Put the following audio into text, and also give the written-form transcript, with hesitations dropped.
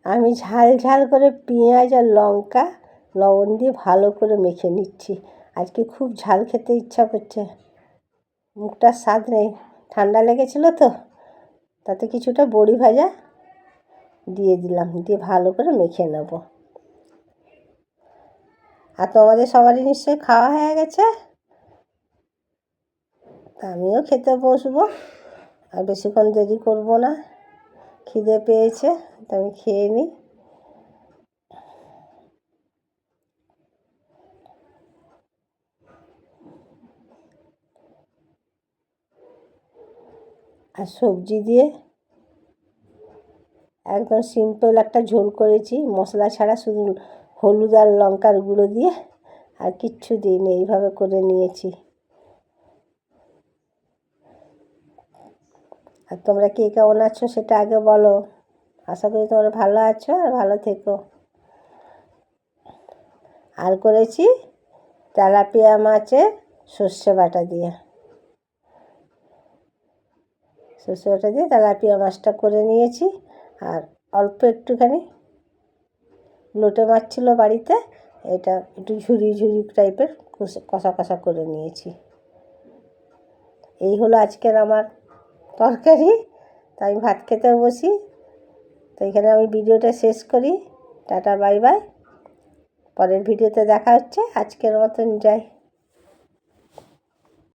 আমি ঝাল ঝাল করে পেঁয়াজ আর লঙ্কা লবণ দিয়ে ভালো করে মেখে নিচ্ছি। আজকে খুব ঝাল খেতে ইচ্ছা করছে, মুখটার স্বাদ নেই, ঠান্ডা লেগেছিল তো, তাতে কিছুটা বড়ি ভাজা দিয়ে দিলাম, দিয়ে ভালো করে মেখে নেব। আর তোমাদের সবারই নিশ্চয়ই খাওয়া হয়ে গেছে, তা আমিও খেতে বসবো, আর বেশিক্ষণ দেরি করব না, খিদে পেয়েছে, তো আমি খেয়ে নিই। আর সবজি দিয়ে একদম সিম্পল একটা ঝোল করেছি, মশলা ছাড়া, শুধু হলুদ আর লঙ্কার গুঁড়ো দিয়ে, আর কিচ্ছু দিইনি, এইভাবে করে নিয়েছি। আর তোমরা কে কেমন আছো সেটা আগে বলো। আশা করি তোমরা ভালো আছো আর ভালো থেকো। আর করেছি তেলাপিয়া মাছের সর্ষে বাটা দিয়ে, সর্ষে বাটা দিয়ে তেলাপিয়া মাছটা করে নিয়েছি। আর অল্প একটুখানি লোটে মাছ ছিল বাড়িতে, এটা একটু ঝুরি ঝুরি টাইপের কষা কষা করে নিয়েছি। এই হলো আজকের আমার তরকারি। তো আমি ভাত খেতে বসি। তো এখানে আমি ভিডিওটা শেষ করি। টাটা বাই বাই, পরের ভিডিওতে দেখা হচ্ছে। আজকের মতন যাই।